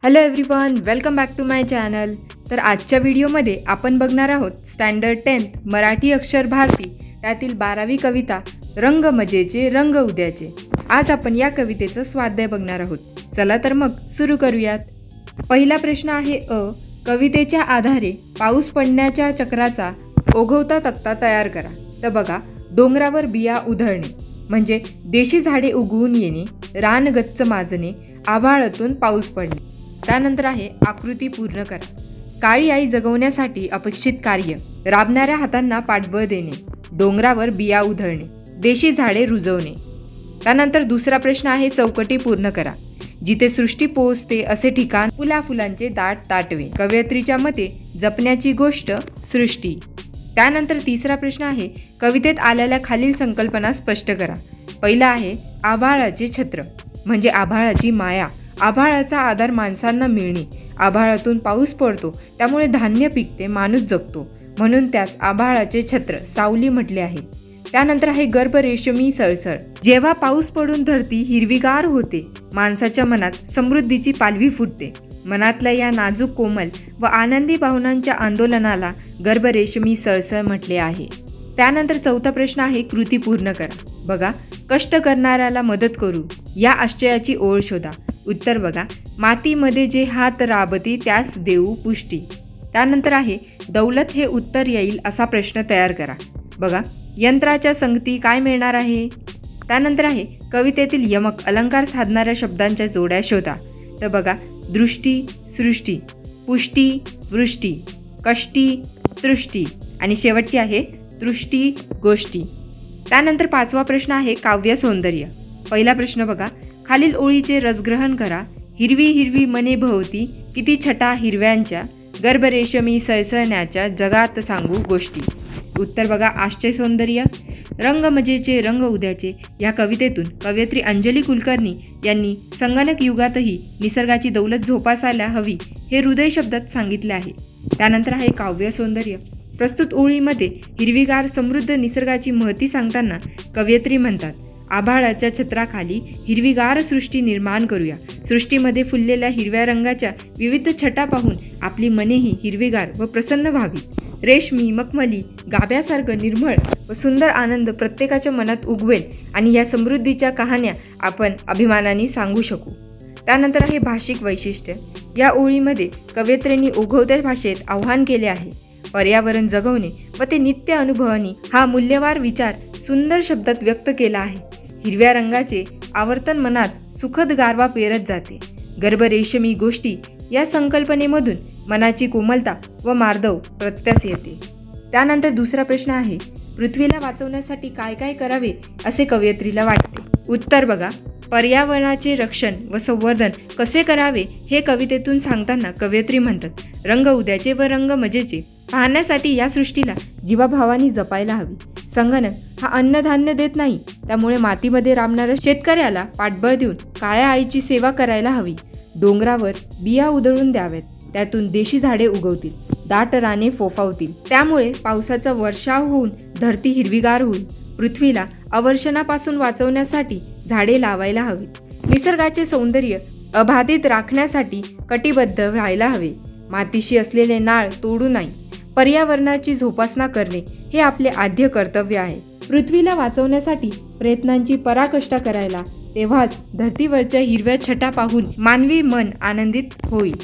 Hello everyone, welcome back to my channel. तर आजच्या व्हिडिओमध्ये आपण बघणार आहोत स्टँडर्ड 10th मराठी अक्षर भारती त्यातील 12वी कविता रंग मजेचे रंग उद्याचे। आज आपण या कवितेचं स्वाध्याय बघणार आहोत। चला तर मग सुरू करूयात। पहिला प्रश्न आहे अ, कवितेच्या आधारे पाऊस पडण्याच्या चक्राचा ओघवता तक्ता तयार करा। तर बघा, डोंगरावर बिया उधळणे म्हणजे देशी झाडे उगवून येणे, रान गच्च माजणे, आभाळातून पाऊस पडणे। त्यानंतर आहे आकृती पूर्ण करा। काळी आई जगवण्यासाठी अपेक्षित कार्य, राबणाऱ्या हातांना पाठबळ देणे, डोंगरावर बिया उधळणे, देशी झाडे रुजवणे। त्यानंतर दुसरा प्रश्न आहे चौकटी पूर्ण करा। जिथे सृष्टी पोहोचते असे ठिकाण फुला फुलांचे दाट ताटवे, कवयित्रीच्या मते जपण्याची गोष्ट सृष्टी। त्यानंतर तिसरा प्रश्न आहे कवितेत आलेल्या खालील संकल्पना स्पष्ट करा। पहिला आहे आभाळाचे छत्र म्हणजे आभाळाची माया, आभाळाचा आधार माणसांना मिळणे, आभाळातून पाऊस पडतो त्यामुळे धान्य पिकते, माणूस जगतो, म्हणून त्यास आभाळाचे छत्र सावली म्हटले आहे। त्यानंतर आहे गर्भ रेशमी सळसळ, जेव्हा पाऊस पडून धरती हिरवीगार होते, माणसाच्या मनात समृद्धीची पालवी फुटते। मनातल्या या नाजूक कोमल व आनंदी भावनांच्या आंदोलनाला गर्भ रेशमी सळसळ म्हटले आहे। त्यानंतर चौथा प्रश्न आहे कृती पूर्ण करा। बघा, कष्ट करणाऱ्याला मदत करू या आशयाची ओळ शोधा। उत्तर बघा, मातीमध्ये जे हात राबती त्यास देऊ पुष्टी। त्यानंतर आहे दौलत हे उत्तर येईल असा प्रश्न तयार करा। बघा, यंत्राच्या संगती काय मिळणार आहे। त्यानंतर आहे कवितेतील यमक अलंकार साधणाऱ्या शब्दांच्या जोड्या शोधा। तर बघा, दृष्टी सृष्टी, पुष्टी वृष्टी, कष्टी तृष्टी आणि शेवटची आहे दृष्टी गोष्टी। त्यानंतर पाचवा प्रश्न आहे काव्य सौंदर्य। पहिला प्रश्न बघा, खालील ओळीचे रसग्रहण करा। हिरवी हिरवी मने भोवती किती छटा हिरव्यांच्या, गर्भ रेशमी सळसळण्याच्या जगात सांगू गोष्टी। उत्तर बघा, आश्चर्य सौंदर्य। रंग मजेचे रंग उद्याचे या कवितेतून कवयित्री अंजली कुलकर्णी यांनी संगणक युगातही निसर्गाची दौलत जोपासायला हवी हे हृदय शब्दात सांगितले आहे। त्यानंतर आहे काव्य सौंदर्य। प्रस्तुत ओळीमध्ये हिरवीगार समृद्ध निसर्गाची महती सांगताना कवयित्री म्हणतात, आभाळाच्या छत्राखाली हिरवीगार सृष्टी निर्माण करूया। सृष्टीमध्ये फुललेल्या हिरव्या रंगाच्या विविध छटा पाहून आपली मनेही हिरवीगार व प्रसन्न व्हावी। रेशमी मखमली गाभ्यासारखं निर्मळ व सुंदर आनंद प्रत्येकाच्या मनात उगवेल आणि या समृद्धीच्या कहाण्या आपण अभिमानाने सांगू शकू। त्यानंतर आहे भाषिक वैशिष्ट्य। या ओळीमध्ये कवयित्रींनी ओघवत्या भाषेत आव्हान केले आहे। पर्यावरण जगवणे व ते नित्य अनुभवणे हा मूल्यवान विचार सुंदर शब्दात व्यक्त केला आहे। हिरव्या रंगाचे आवर्तन मनात सुखद गारवा पेरत जाते। गर्भ रेशमी गोष्टी या संकल्पनेमधून मनाची कोमलता व मार्दव प्रत्यस येते। त्यानंतर दुसरा प्रश्न आहे पृथ्वीला वाचवण्यासाठी काय काय करावे असे कवयित्रीला वाटते। उत्तर बघा, पर्यावरणाचे रक्षण व संवर्धन कसे करावे हे कवितेतून सांगताना कवयित्री म्हणतात, रंग उद्याचे व रंग मजेचे पाहण्यासाठी या सृष्टीला जीवाभावानी जपायला हवी। संगणक हा अन्नधान्य देत नाही, त्यामुळे मातीमध्ये राबणाऱ्या शेतकऱ्याला पाठबळ देऊन काळ्या आईची सेवा करायला हवी। डोंगरावर बिया उधळून द्याव्यात, त्यातून देशी झाडे उगवतील, दाट राने फोफावतील, त्यामुळे पावसाचा वर्षाव होऊन धरती हिरवीगार होईल। पृथ्वीला अवर्षणापासून वाचवण्यासाठी झाडे लावायला हवीत। निसर्गाचे सौंदर्य अबाधित राखण्यासाठी कटिबद्ध व्हायला हवे। मातीशी असलेले नाळ तोडू नाही, पर्यावरणाची जोपासना करणे हे आपले आद्य कर्तव्य आहे। पृथ्वीला वाचवण्यासाठी प्रयत्नांची पराकाष्ठा करायला, तेव्हाच धरतीवरच्या हिरव्या छटा पाहून मानवी मन आनंदित होईल।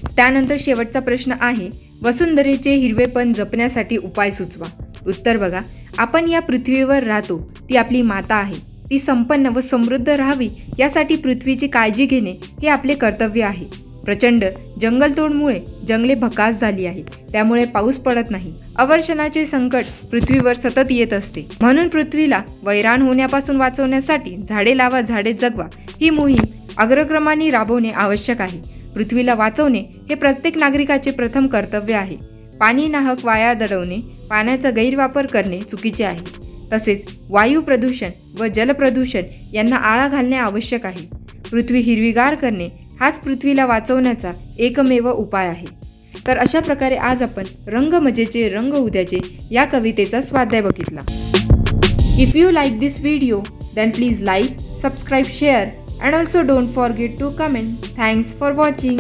त्यानंतर शेवटचा प्रश्न आहे वसुंधरेचे हिरवेपण जपण्यासाठी उपाय सुचवा। उत्तर बघा, आपण या पृथ्वीवर राहतो, ती आपली माता आहे। ती संपन्न व समृद्ध राहावी यासाठी पृथ्वीची काळजी घेणे हे आपले कर्तव्य आहे। प्रचंड जंगलतोडमुळे जंगले भकास झाली आहे, त्यामुळे पाऊस पडत नाही। अवर्षणाचे संकट पृथ्वीवर सतत येत असते, म्हणून पृथ्वीला वैराण होण्यापासून वाचवण्यासाठी झाडे लावा झाडे जगवा ही मोहीम अग्रक्रमाने राबवणे आवश्यक आहे। पृथ्वीला वाचवणे हे प्रत्येक नागरिकाचे प्रथम कर्तव्य आहे। पाणी नाहक वाया दडवणे, पाण्याचा गैरवापर करणे चुकीचे आहे। तसेच वायू प्रदूषण व जलप्रदूषण यांना आळा घालणे आवश्यक आहे। पृथ्वी हिरवीगार करणे हाच पृथ्वीला वाचवण्याचा एकमेव उपाय आहे। तर अशा प्रकारे आज आपण रंग मजेचे रंग उद्याचे या कवितेचा स्वाध्याय बघितला। If you like this video then please like, subscribe, share and also don't forget to comment. Thanks for watching.